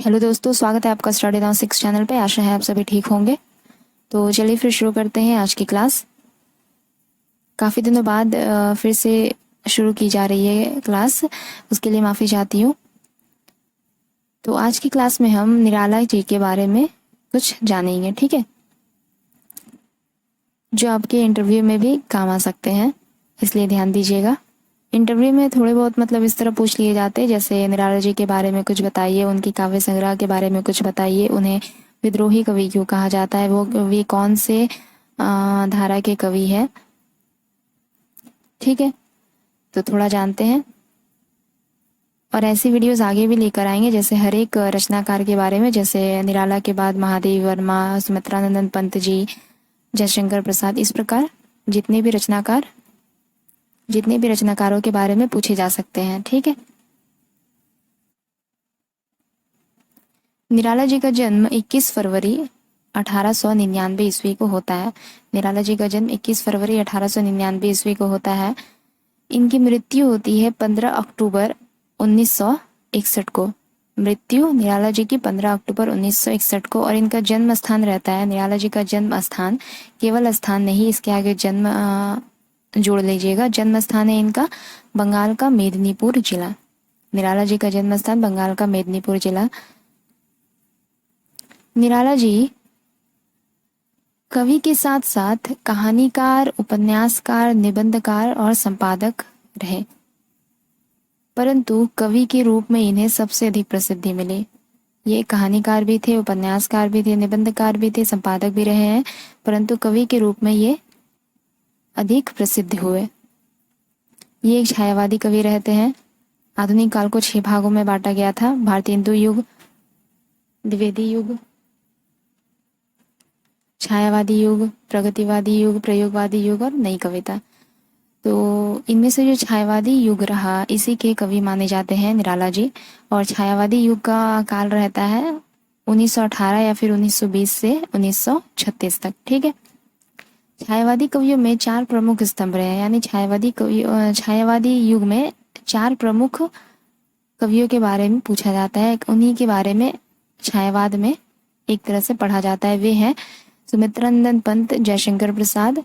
Hello दोस्तों, स्वागत है आपका स्टडी नाउ 6 चैनल पे। आशा है आप सभी ठीक होंगे। तो चलिए फिर शुरू करते हैं आज की क्लास। काफ़ी दिनों बाद फिर से शुरू की जा रही है क्लास, उसके लिए माफ़ी चाहती हूँ। तो आज की क्लास में हम निराला जी के बारे में कुछ जानेंगे, ठीक है, जो आपके इंटरव्यू में भी काम आ सकते हैं, इसलिए ध्यान दीजिएगा। इंटरव्यू में थोड़े बहुत इस तरह पूछ लिए जाते हैं, जैसे निराला जी के बारे में कुछ बताइए, उनकी काव्य संग्रह के बारे में कुछ बताइए, उन्हें विद्रोही कवि क्यों कहा जाता है, वो कवि कौन से धारा के कवि है। ठीक है, तो थोड़ा जानते हैं और ऐसी वीडियोस आगे भी लेकर आएंगे, जैसे हर एक रचनाकार के बारे में, जैसे निराला के बाद महादेवी वर्मा, सुमित्रानंदन पंत जी, जयशंकर प्रसाद, इस प्रकार जितने भी रचनाकारों के बारे में पूछे जा सकते हैं। ठीक है, निराला जी का जन्म 21 फरवरी 1899 ईस्वी को होता है। निराला जी का जन्म 21 फरवरी 1899 ईस्वी को होता है। इनकी मृत्यु होती है 15 अक्टूबर 1961 को। मृत्यु निराला जी की 15 अक्टूबर 1961 को। और इनका जन्म स्थान रहता है, निराला जी का जन्म स्थान, केवल स्थान नहीं, इसके आगे जन्म जोड़ लीजिएगा। जन्म स्थान है इनका बंगाल का मेदिनीपुर जिला। निराला जी का जन्म स्थान बंगाल का मेदिनीपुर जिला। निराला जी कवि के साथ साथ कहानीकार, उपन्यासकार, निबंधकार और संपादक रहे, परंतु कवि के रूप में इन्हें सबसे अधिक प्रसिद्धि मिली। ये कहानीकार भी थे, उपन्यासकार भी थे, निबंधकार भी थे, संपादक भी रहे हैं, परंतु कवि के रूप में ये अधिक प्रसिद्ध हुए। ये एक छायावादी कवि रहते हैं। आधुनिक काल को 6 भागों में बांटा गया था: भारतीय हिंदू युग, द्विवेदी युग, छायावादी युग, प्रगतिवादी युग, प्रयोगवादी युग और नई कविता। तो इनमें से जो छायावादी युग रहा, इसी के कवि माने जाते हैं निराला जी। और छायावादी युग का काल रहता है 1918 या फिर 1920 से 1936 तक। ठीक है, छायावादी कवियों में 4 प्रमुख स्तंभ रहे हैं, यानी छायावादी युग में 4 प्रमुख कवियों के बारे में पूछा जाता है, उन्हीं के बारे में छायावाद में एक तरह से पढ़ा जाता है। वे हैं सुमित्रानंदन पंत, जयशंकर प्रसाद,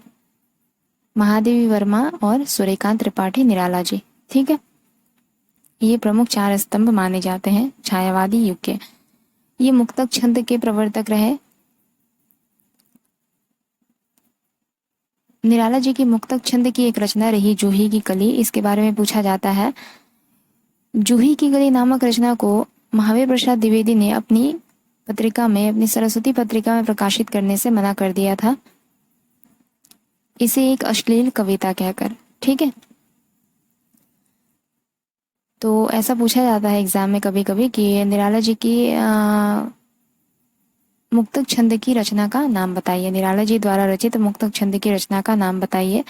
महादेवी वर्मा और सूर्यकांत त्रिपाठी निराला जी। ठीक है, ये प्रमुख 4 स्तंभ माने जाते हैं छायावादी युग के। ये मुक्तक छंद के प्रवर्तक रहे। निराला जी की मुक्तक छंद की एक रचना रही जूही की कली, इसके बारे में पूछा जाता है। जूही की कली नामक रचना को महावीर प्रसाद द्विवेदी ने अपनी सरस्वती पत्रिका में प्रकाशित करने से मना कर दिया था, इसे एक अश्लील कविता कहकर। ठीक है, तो ऐसा पूछा जाता है एग्जाम में कभी कभी कि निराला जी की मुक्तक छंद की रचना का नाम बताइए, निराला जी द्वारा रचित मुक्तक छंद की रचना का नाम बताइए।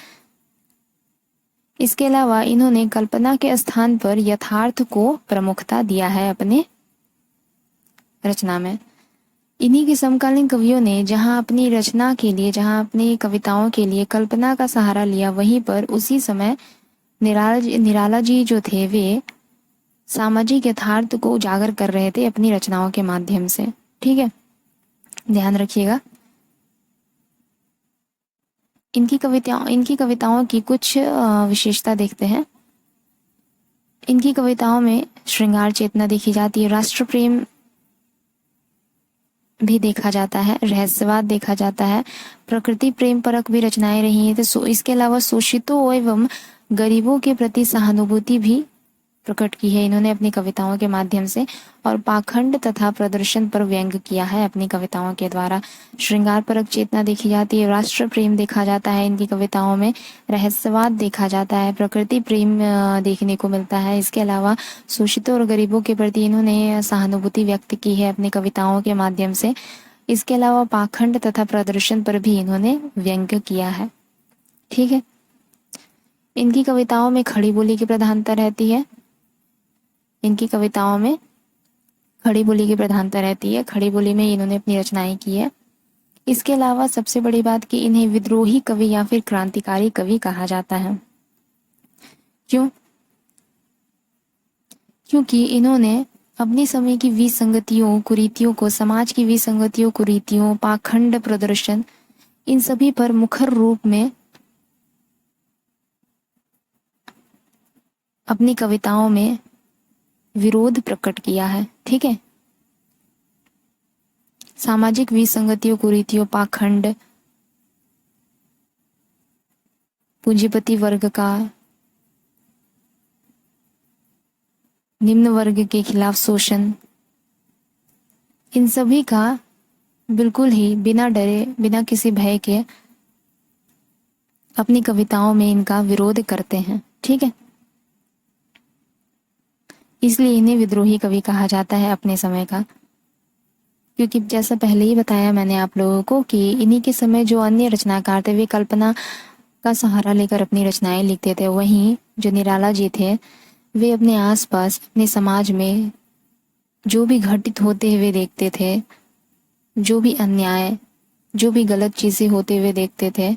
इसके अलावा इन्होंने कल्पना के स्थान पर यथार्थ को प्रमुखता दिया है अपने रचना में। इन्हीं के समकालीन कवियों ने जहां अपनी रचना के लिए, जहां अपनी कविताओं के लिए कल्पना का सहारा लिया, वहीं पर उसी समय निराला जी जो थे, वे सामाजिक यथार्थ को उजागर कर रहे थे अपनी रचनाओं के माध्यम से। ठीक है, ध्यान रखिएगा। इनकी कविताओं की कुछ विशेषता देखते हैं। इनकी कविताओं में श्रृंगार चेतना देखी जाती है, राष्ट्र प्रेम भी देखा जाता है, रहस्यवाद देखा जाता है, प्रकृति प्रेम परक भी रचनाएं रही हैं। तो इसके अलावा शोषितों एवं गरीबों के प्रति सहानुभूति भी प्रकट की है इन्होंने अपनी कविताओं के माध्यम से, और पाखंड तथा प्रदर्शन पर व्यंग किया है अपनी कविताओं के द्वारा। श्रृंगार परक चेतना देखी जाती है, राष्ट्र प्रेम देखा जाता है इनकी कविताओं में, रहस्यवाद देखा जाता है, प्रकृति प्रेम देखने को मिलता है। इसके अलावा शोषितों और गरीबों के प्रति इन्होंने सहानुभूति व्यक्त की है अपनी कविताओं के माध्यम से। इसके अलावा पाखंड तथा प्रदर्शन पर भी इन्होंने व्यंग किया है। ठीक है, इनकी कविताओं में खड़ी बोली की प्रधानता रहती है। इनकी कविताओं में खड़ी बोली की प्रधानता रहती है, खड़ी बोली में इन्होंने अपनी रचनाएं की है। इसके अलावा सबसे बड़ी बात कि इन्हें विद्रोही कवि या फिर क्रांतिकारी कवि कहा जाता है। क्यों? क्योंकि इन्होंने अपने समय की विसंगतियों कुरीतियों को, समाज की विसंगतियों कुरीतियों, पाखंड प्रदर्शन, इन सभी पर मुखर रूप में अपनी कविताओं में विरोध प्रकट किया है। ठीक है, सामाजिक विसंगतियों कुरीतियों, पाखंड, पूंजीपति वर्ग का निम्न वर्ग के खिलाफ शोषण, इन सभी का बिल्कुल ही बिना डरे, बिना किसी भय के अपनी कविताओं में इनका विरोध करते हैं। ठीक है, इसलिए इन्हें विद्रोही कवि कहा जाता है अपने समय का। क्योंकि जैसा पहले ही बताया मैंने आप लोगों को कि इन्हीं के समय जो अन्य रचनाकार थे वे कल्पना का सहारा लेकर अपनी रचनाएं लिखते थे। वहीं जो निराला जी थे वे अपने आसपास, अपने समाज में जो भी घटित होते हुए देखते थे, जो भी अन्याय, जो भी गलत चीजें होते हुए देखते थे,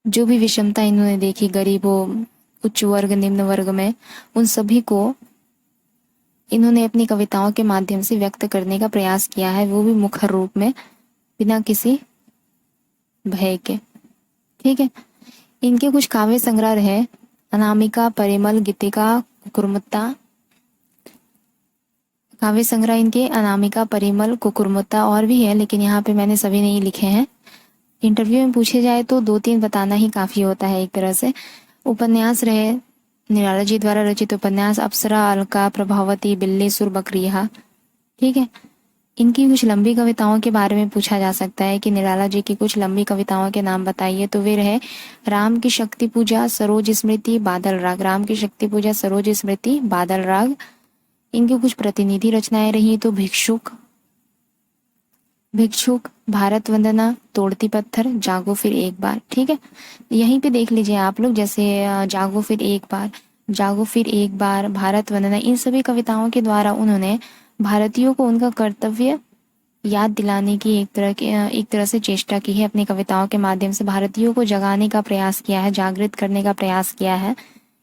जो भी विषमता इन्होंने देखी गरीबों, उच्च वर्ग, निम्न वर्ग में, उन सभी को इन्होंने अपनी कविताओं के माध्यम से व्यक्त करने का प्रयास किया है, वो भी मुखर रूप में, बिना किसी भय के। ठीक है, इनके कुछ काव्य संग्रह रहे, अनामिका, परिमल, गीतिका, कुकुरमुत्ता। काव्य संग्रह इनके अनामिका, परिमल, कुकुरमुत्ता और भी है, लेकिन यहाँ पे मैंने सभी नहीं लिखे हैं। इंटरव्यू में पूछे जाए तो 2-3 बताना ही काफी होता है एक तरह से। उपन्यास रहे, निराला जी द्वारा रचित उपन्यास अप्सरा, अलका, प्रभावती, बिल्ली, सुर, बकरिया। ठीक है, इनकी कुछ लंबी कविताओं के बारे में पूछा जा सकता है कि निराला जी की कुछ लंबी कविताओं के नाम बताइए, तो वे रहे राम की शक्ति पूजा, सरोज स्मृति, बादल राग। राम की शक्ति पूजा, सरोज स्मृति, बादल राग। इनकी कुछ प्रतिनिधि रचनाएं रही तो भिक्षुक, भारत वंदना, तोड़ती पत्थर, जागो फिर एक बार। ठीक है, यहीं पे देख लीजिए आप लोग, जैसे जागो फिर एक बार, जागो फिर एक बार, भारत वंदना, इन सभी कविताओं के द्वारा उन्होंने भारतीयों को उनका कर्तव्य याद दिलाने की एक तरह से चेष्टा की है। अपनी कविताओं के माध्यम से भारतीयों को जगाने का प्रयास किया है, जागृत करने का प्रयास किया है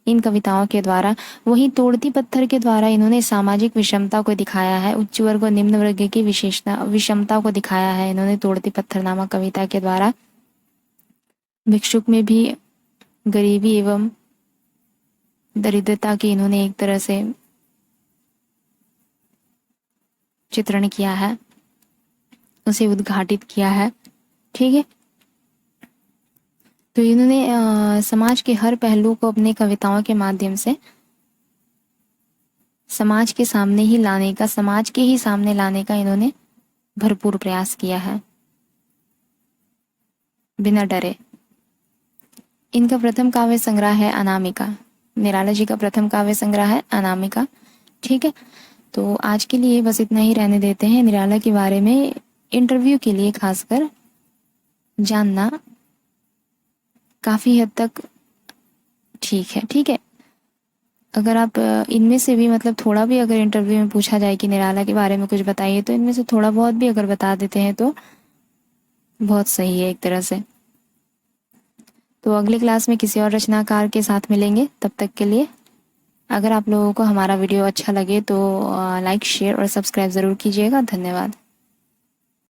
इन कविताओं के द्वारा। वहीं तोड़ती पत्थर के द्वारा इन्होंने सामाजिक विषमता को दिखाया है, उच्च वर्ग और निम्न वर्ग की विषमता को दिखाया है इन्होंने तोड़ती पत्थर नामक कविता के द्वारा। भिक्षुक में भी गरीबी एवं दरिद्रता की इन्होंने एक तरह से चित्रण किया है, उसे उद्घाटित किया है। ठीक है, तो इन्होंने समाज के हर पहलू को अपने कविताओं के माध्यम से समाज के सामने ही लाने का, समाज के ही सामने लाने का इन्होंने भरपूर प्रयास किया है, बिना डरे। इनका प्रथम काव्य संग्रह है अनामिका। निराला जी का प्रथम काव्य संग्रह है अनामिका। ठीक है, तो आज के लिए बस इतना ही रहने देते हैं। निराला के बारे में इंटरव्यू के लिए खासकर जानना काफी हद तक ठीक है। ठीक है, अगर आप इनमें से भी मतलब थोड़ा भी अगर इंटरव्यू में पूछा जाए कि निराला के बारे में कुछ बताइए, तो इनमें से थोड़ा बहुत भी अगर बता देते हैं तो बहुत सही है एक तरह से। तो अगली क्लास में किसी और रचनाकार के साथ मिलेंगे। तब तक के लिए अगर आप लोगों को हमारा वीडियो अच्छा लगे तो लाइक, शेयर और सब्सक्राइब ज़रूर कीजिएगा। धन्यवाद।